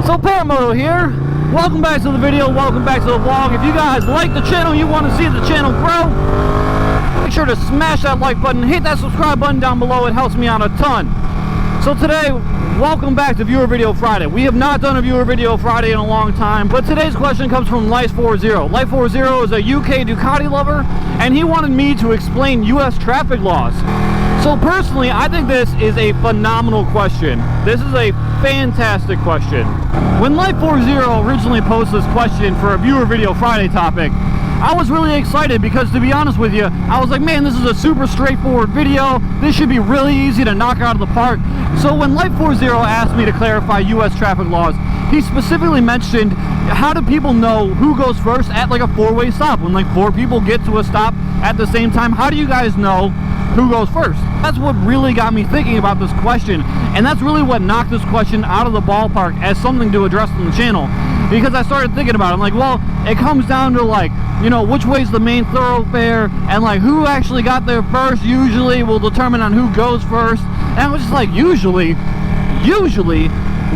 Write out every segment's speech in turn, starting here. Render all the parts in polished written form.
So Paramoto here, welcome back to the video, welcome back to the vlog. If you guys like the channel, you want to see the channel grow, make sure to smash that like button, hit that subscribe button down below, it helps me out a ton. So today, welcome back to Viewer Video Friday. We have not done a Viewer Video Friday in a long time, but today's question comes from Life40. Life40 is a UK Ducati lover, and he wanted me to explain US traffic laws. So personally, I think this is a phenomenal question. This is a fantastic question. When Life40 originally posted this question for a Viewer Video Friday topic, I was really excited because, to be honest with you, I was like, man, this is a super straightforward video. This should be really easy to knock out of the park. So when Life40 asked me to clarify US traffic laws, he specifically mentioned, how do people know who goes first at like a four-way stop? When like four people get to a stop at the same time, how do you guys know who goes first? That's what really got me thinking about this question, and that's really what knocked this question out of the ballpark as something to address on the channel, because I started thinking about it. I'm like, well, it comes down to like, you know, which way's the main thoroughfare, and like who actually got there first usually will determine on who goes first. And I was just like, usually,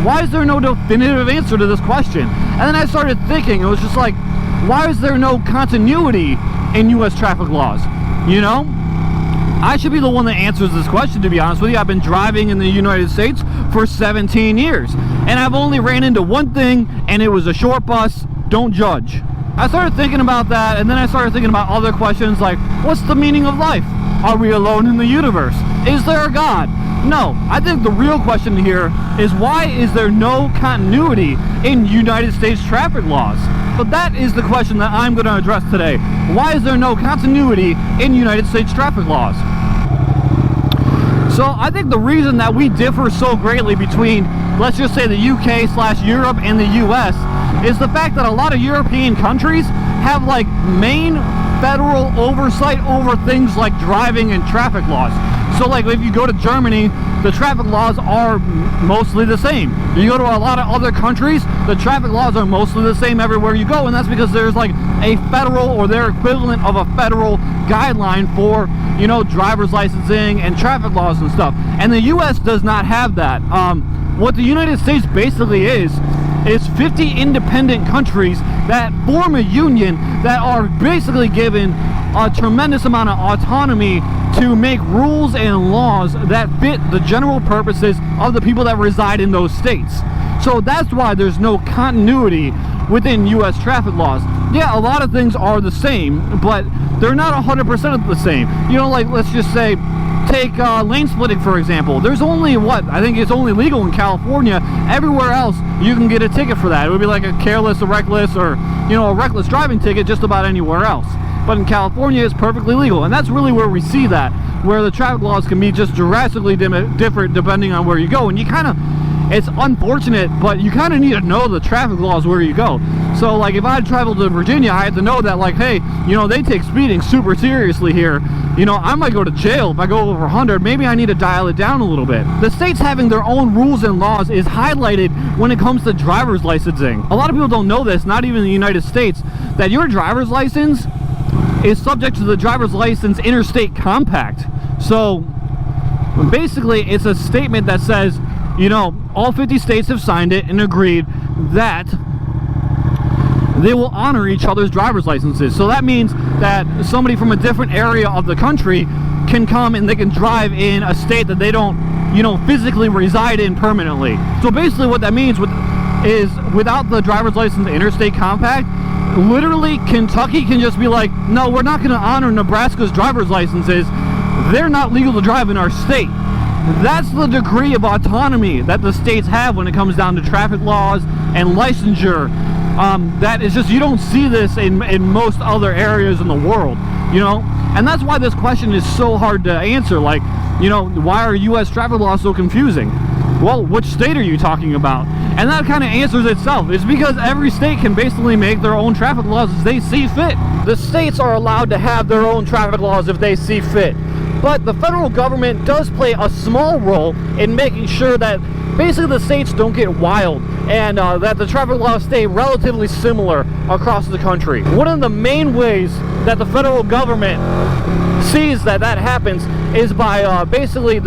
why is there no definitive answer to this question? And then I started thinking, it was just like, why is there no continuity in US traffic laws? You know, I should be the one that answers this question, to be honest with you. I've been driving in the United States for 17 years, and I've only ran into one thing, and it was a short bus. Don't judge. I started thinking about that, and then I started thinking about other questions like, what's the meaning of life? Are we alone in the universe? Is there a God? No, I think the real question here is, why is there no continuity in United States traffic laws? But that is the question that I'm going to address today. Why is there no continuity in United States traffic laws? So I think the reason that we differ so greatly between, let's just say, the UK/Europe and the US is the fact that a lot of European countries have like main federal oversight over things like driving and traffic laws. So like if you go to Germany, the traffic laws are mostly the same. You go to a lot of other countries, the traffic laws are mostly the same everywhere you go, and that's because there's like a federal, or their equivalent of a federal guideline for, you know, driver's licensing and traffic laws and stuff. And the US does not have that. What the United States basically is 50 independent countries that form a union that are basically given a tremendous amount of autonomy to make rules and laws that fit the general purposes of the people that reside in those states. So that's why there's no continuity within US traffic laws. Yeah, a lot of things are the same, but they're not 100% the same. You know, like let's just say, take lane splitting for example. There's only, what, I think it's only legal in California. Everywhere else you can get a ticket for that. It would be like a careless, a reckless, or, you know, a reckless driving ticket just about anywhere else. But in California it's perfectly legal, and that's really where we see that, where the traffic laws can be just drastically different depending on where you go. And you kind of, it's unfortunate, but you kind of need to know the traffic laws where you go. So like if I traveled to Virginia, I had to know that, like, hey, you know, they take speeding super seriously here. You know, I might go to jail if I go over 100. Maybe I need to dial it down a little bit. The states having their own rules and laws is highlighted when it comes to driver's licensing. A lot of people don't know this, not even in the United States, that your driver's license is subject to the driver's license interstate compact. So basically it's a statement that says, you know, all 50 states have signed it and agreed that they will honor each other's driver's licenses. So that means that somebody from a different area of the country can come and they can drive in a state that they don't, you know, physically reside in permanently. So basically what that means is without the driver's license interstate compact, literally Kentucky can just be like, no, we're not going to honor Nebraska's driver's licenses. They're not legal to drive in our state. That's the degree of autonomy that the states have when it comes down to traffic laws and licensure. That is just, you don't see this in most other areas in the world, you know. And that's why this question is so hard to answer. Like, you know, why are US traffic laws so confusing? Well, which state are you talking about? And that kind of answers itself. It's because every state can basically make their own traffic laws as they see fit. The states are allowed to have their own traffic laws if they see fit. But the federal government does play a small role in making sure that basically the states don't get wild, and that the traffic laws stay relatively similar across the country. One of the main ways that the federal government sees that happens is by basically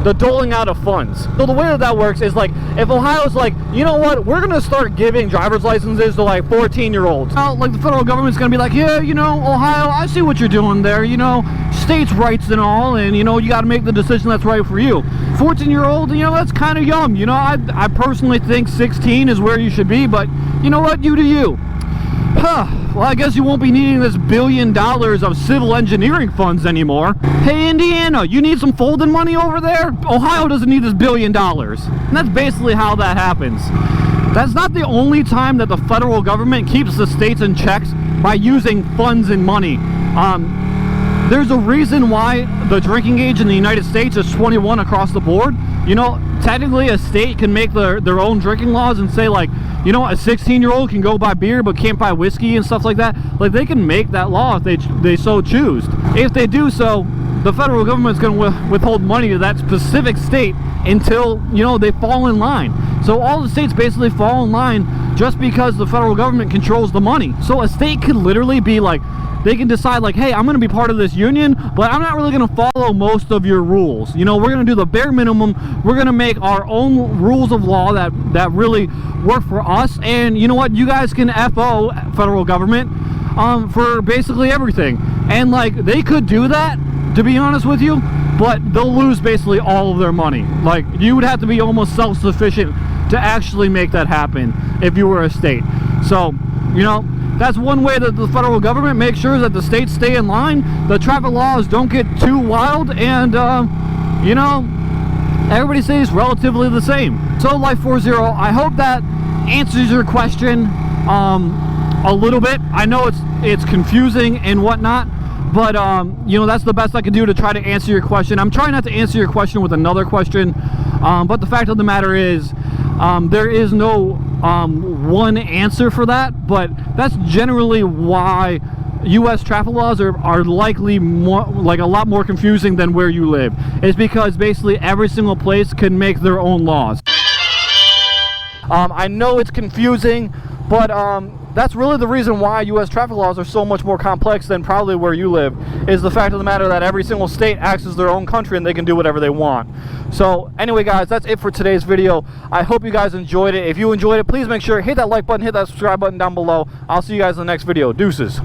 the doling out of funds. So the way that works is like, if Ohio's like, you know what, we're gonna start giving driver's licenses to like 14-year-olds. Now, like the federal government's gonna be like, yeah, you know, Ohio, I see what you're doing there, you know, states' rights and all, and you know, you gotta make the decision that's right for you. 14-year-old, you know, that's kind of young. You know, I personally think 16 is where you should be, but you know what, you do you. Well, I guess you won't be needing this $1 billion of civil engineering funds anymore. Hey, Indiana, you need some folding money over there? Ohio doesn't need this $1 billion. And that's basically how that happens. That's not the only time that the federal government keeps the states in checks by using funds and money. There's a reason why the drinking age in the United States is 21 across the board. You know, technically a state can make their own drinking laws and say like, you know, a 16-year-old can go buy beer but can't buy whiskey and stuff like that. Like, they can make that law if they so choose. If they do so, the federal government's going to withhold money to that specific state until, you know, they fall in line. So all the states basically fall in line just because the federal government controls the money. So a state could literally be like, they can decide like, hey, I'm going to be part of this union, but I'm not really going to follow most of your rules. You know, we're going to do the bare minimum. We're going to make our own rules of law that really work for us. And you know what? You guys can FO federal government for basically everything. And like, they could do that, to be honest with you, but they'll lose basically all of their money. Like, you would have to be almost self-sufficient to actually make that happen if you were a state. So, you know, that's one way that the federal government makes sure that the states stay in line, the traffic laws don't get too wild, and, you know, everybody stays relatively the same. So, Life 40, I hope that answers your question a little bit. I know it's confusing and whatnot, but, you know, that's the best I can do to try to answer your question. I'm trying not to answer your question with another question, but the fact of the matter is, there is no one answer for that, but that's generally why U.S. traffic laws are likely more, like a lot more confusing than where you live. It's because basically every single place can make their own laws. I know it's confusing, but that's really the reason why U.S. traffic laws are so much more complex than probably where you live, is the fact of the matter that every single state acts as their own country and they can do whatever they want. So anyway, guys, that's it for today's video. I hope you guys enjoyed it. If you enjoyed it, please make sure hit that like button, hit that subscribe button down below. I'll see you guys in the next video. Deuces.